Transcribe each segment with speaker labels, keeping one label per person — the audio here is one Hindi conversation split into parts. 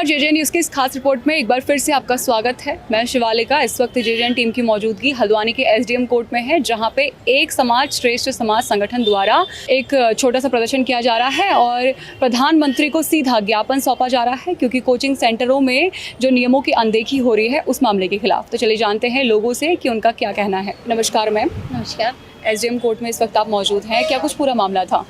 Speaker 1: नमस्कार, जेजे न्यूज़ की इस खास रिपोर्ट में एक बार फिर से आपका स्वागत है। मैं शिवालिका। इस वक्त जेजे टीम की मौजूदगी हल्द्वानी के एसडीएम कोर्ट में है, जहां पे एक समाज श्रेष्ठ समाज संगठन द्वारा एक छोटा सा प्रदर्शन किया जा रहा है और प्रधानमंत्री को सीधा ज्ञापन सौंपा जा रहा है, क्योंकि कोचिंग सेंटरों में जो नियमों की अनदेखी हो रही है उस मामले के खिलाफ। तो चलिए जानते हैं लोगों से कि उनका क्या कहना है। नमस्कार मैम।
Speaker 2: नमस्कार।
Speaker 1: एसडीएम कोर्ट में इस वक्त आप मौजूद हैं, क्या कुछ पूरा मामला था?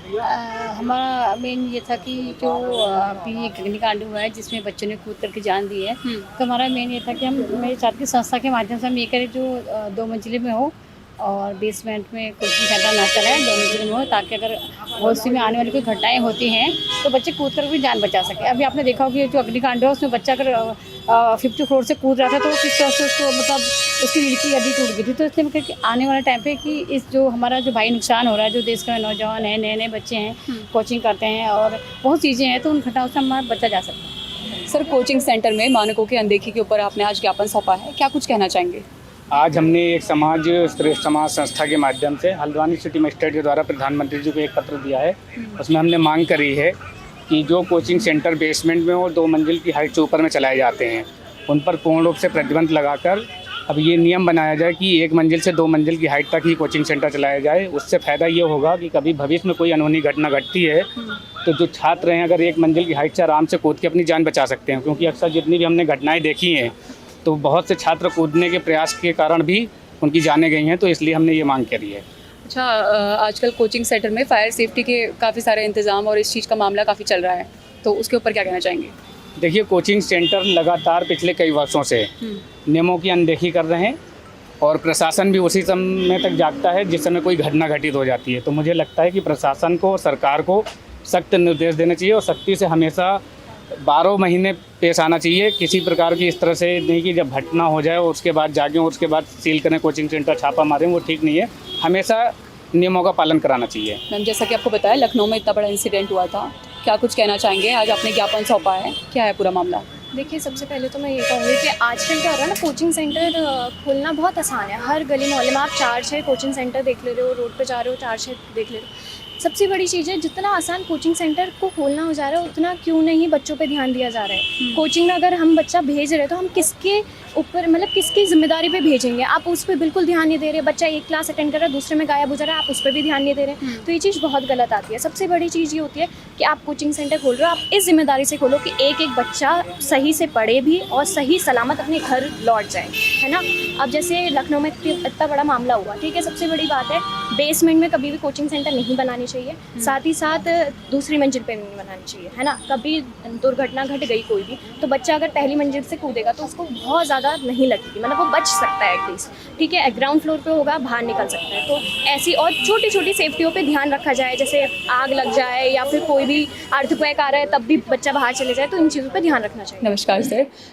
Speaker 2: हमारा मेन ये था कि जो अभी एक अग्निकांड हुआ है जिसमें बच्चों ने कूद करके जान दी है, तो हमारा मेन ये था कि हम मेरे साथ की संस्था के माध्यम से हम ये करें जो 2 मंजिले में हो और बेसमेंट में कोचिंग सेंटर ना चलाएं, 2 मंजिले में हो, ताकि अगर भविष्य में आने वाली कोई घटनाएं होती हैं तो बच्चे कूद कर भी जान बचा सके। अभी आपने देखा होगा कि जो अग्निकांड है उसमें बच्चा अगर 50 फ्लोर से कूद रहा था तो किस तरह से उसको मतलब उसकी रीढ़ की हड्डी टूट गई थी। तो इसलिए मैं कि आने वाले टाइम पे कि इस जो हमारा जो भाई नुकसान हो रहा है, जो देश का नौजवान है, नए नए बच्चे हैं, कोचिंग करते हैं और बहुत चीज़ें हैं, तो उन घटनाओं से हमारा बचा जा सकता है।
Speaker 1: सर, कोचिंग सेंटर में मानकों की अनदेखी के ऊपर आपने आज ज्ञापन सौंपा है, क्या कुछ कहना चाहेंगे?
Speaker 3: आज हमने एक समाज श्रेष्ठ समाज संस्था के माध्यम से हल्द्वानी सिटी मजिस्ट्रेट के द्वारा प्रधानमंत्री जी को एक पत्र दिया है। उसमें हमने मांग करी है कि जो कोचिंग सेंटर बेसमेंट में और 2 मंजिल की हाइट से ऊपर में चलाए जाते हैं उन पर पूर्ण रूप से प्रतिबंध लगाकर अब ये नियम बनाया जाए कि 1 मंजिल से 2 मंजिल की हाइट तक ही कोचिंग सेंटर चलाया जाए। उससे फ़ायदा ये होगा कि कभी भविष्य में कोई अनहोनी घटना घटती है तो जो छात्र हैं अगर 1 मंजिल की हाइट से आराम से कूद के अपनी जान बचा सकते हैं, क्योंकि अक्सर जितनी भी हमने घटनाएँ देखी हैं तो बहुत से छात्र कूदने के प्रयास के कारण भी उनकी जानें गई हैं। तो इसलिए हमने ये मांग करी है।
Speaker 1: अच्छा, आजकल कोचिंग सेंटर में फायर सेफ्टी के काफ़ी सारे इंतज़ाम और इस चीज़ का मामला काफ़ी चल रहा है, तो उसके ऊपर क्या कहना चाहेंगे?
Speaker 3: देखिए, कोचिंग सेंटर लगातार पिछले कई वर्षों से नियमों की अनदेखी कर रहे हैं और प्रशासन भी उसी समय तक जागता है जिस समय कोई घटना घटित हो जाती है। तो मुझे लगता है कि प्रशासन को, सरकार को सख्त निर्देश देने चाहिए और सख्ती से हमेशा 12 महीने पेश आना चाहिए। किसी प्रकार की इस तरह से नहीं कि जब घटना हो जाए और उसके बाद जागें और उसके बाद सील करें कोचिंग सेंटर, छापा मारें, वो ठीक नहीं है। हमेशा नियमों का पालन कराना चाहिए।
Speaker 1: मैम, जैसा कि आपको बताया लखनऊ में इतना बड़ा इंसिडेंट हुआ था, क्या कुछ कहना चाहेंगे? आज आपने ज्ञापन सौंपा है, क्या है पूरा मामला?
Speaker 4: देखिए, सबसे पहले तो मैं ये कहूँगी कि आजकल क्या हो रहा है ना, कोचिंग सेंटर खोलना बहुत आसान है। हर गली मोहल्ले में आप 4-6 कोचिंग सेंटर देख ले रहे हो, रोड पे जा रहे हो 4-6 देख ले रहे हो। सबसे बड़ी चीज़ है, जितना आसान कोचिंग सेंटर को खोलना हो जा रहा है उतना क्यों नहीं बच्चों पे ध्यान दिया जा रहा है। कोचिंग में अगर हम बच्चा भेज रहे हैं तो हम किसके ऊपर, मतलब किसकी जिम्मेदारी पे भेजेंगे? आप उस पर बिल्कुल ध्यान नहीं दे रहे। बच्चा एक क्लास अटेंड कर रहा है, दूसरे में गायब हो जा रहा है, आप उस पर भी ध्यान नहीं दे रहे। तो ये चीज़ बहुत गलत आती है। सबसे बड़ी चीज़ ये होती है कि आप कोचिंग सेंटर खोल रहे हो, आप इस जिम्मेदारी से खोलो कि एक एक बच्चा सही से पढ़े भी और सही सलामत अपने घर लौट जाए, है ना। अब जैसे लखनऊ में इतना बड़ा मामला हुआ, ठीक है, सबसे बड़ी बात है बेसमेंट में कभी भी कोचिंग सेंटर नहीं बनानी चाहिए। साथ ही साथ दूसरी मंजिल पे नहीं बनानी चाहिए, है ना। कभी दुर्घटना घट गई कोई भी, तो बच्चा अगर पहली मंजिल से कूदेगा तो उसको बहुत ज़्यादा नहीं लगेगी, मतलब वो बच सकता है एटलीस्ट, ठीक है। ग्राउंड फ्लोर पे होगा, बाहर निकल सकता है। तो ऐसी और छोटी छोटी सेफ्टियों पे ध्यान रखा जाए, जैसे आग लग जाए या फिर कोई भी अर्थक्वेक आ रहा है तब भी बच्चा बाहर चले जाए, तो इन चीज़ों पे ध्यान रखना चाहिए।
Speaker 1: नमस्कार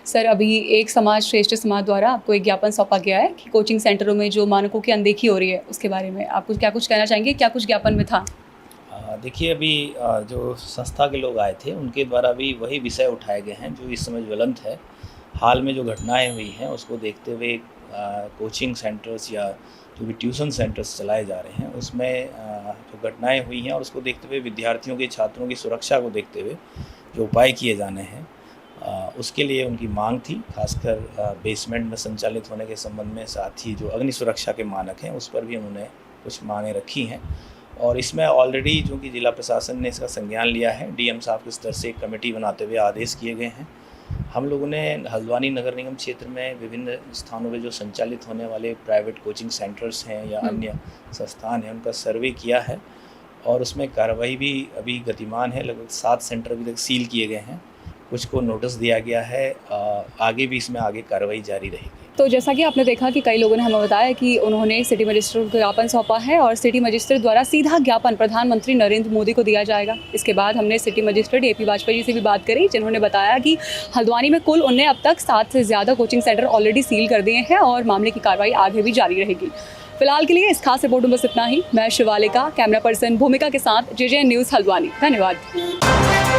Speaker 1: सर, अभी एक समाज श्रेष्ठ समाज द्वारा आपको एक ज्ञापन सौंपा गया है कि कोचिंग सेंटरों में जो मानकों की अनदेखी हो रही है उसके बारे में आपको क्या कुछ कहना चाहेंगे? क्या कुछ ज्ञापन में था?
Speaker 5: देखिए, अभी जो संस्था के लोग आए थे उनके द्वारा भी वही विषय उठाए गए हैं जो इस समय ज्वलंत है। हाल में जो घटनाएं हुई हैं उसको देखते हुए कोचिंग सेंटर्स या जो भी ट्यूशन सेंटर्स चलाए जा रहे हैं उसमें जो घटनाएं हुई हैं और उसको देखते हुए विद्यार्थियों की, छात्रों की सुरक्षा को देखते हुए जो उपाय किए जाने हैं उसके लिए उनकी मांग थी। खासकर बेसमेंट में संचालित होने के संबंध में, साथ ही जो अग्नि सुरक्षा के मानक हैं उस पर भी उन्होंने कुछ मांगें रखी हैं। और इसमें ऑलरेडी जो कि जिला प्रशासन ने इसका संज्ञान लिया है, डीएम साहब के स्तर से एक कमेटी बनाते हुए आदेश किए गए हैं। हम लोगों ने हल्द्वानी नगर निगम क्षेत्र में विभिन्न स्थानों पे जो संचालित होने वाले प्राइवेट कोचिंग सेंटर्स हैं या अन्य संस्थान हैं उनका सर्वे किया है और उसमें कार्रवाई भी अभी गतिमान है। लगभग 7 सेंटर अभी तक सील किए गए हैं, कुछ को नोटिस दिया गया है। आगे भी इसमें आगे कार्रवाई जारी रहेगी।
Speaker 1: तो जैसा कि आपने देखा कि कई लोगों ने हमें बताया कि उन्होंने सिटी मजिस्ट्रेट को ज्ञापन सौंपा है और सिटी मजिस्ट्रेट द्वारा सीधा ज्ञापन प्रधानमंत्री नरेंद्र मोदी को दिया जाएगा। इसके बाद हमने city magistrate AP Vajpayee ji से भी बात करी, जिन्होंने बताया कि हल्द्वानी में कुल उन्हें अब तक 7 से ज़्यादा कोचिंग सेंटर ऑलरेडी सील कर दिए हैं और मामले की कार्रवाई आगे भी जारी रहेगी। फिलहाल के लिए इस खास रिपोर्ट में बस इतना ही। मैं शिवालिका, कैमरा पर्सन भूमिका के साथ जेजे न्यूज़ हल्द्वानी। धन्यवाद।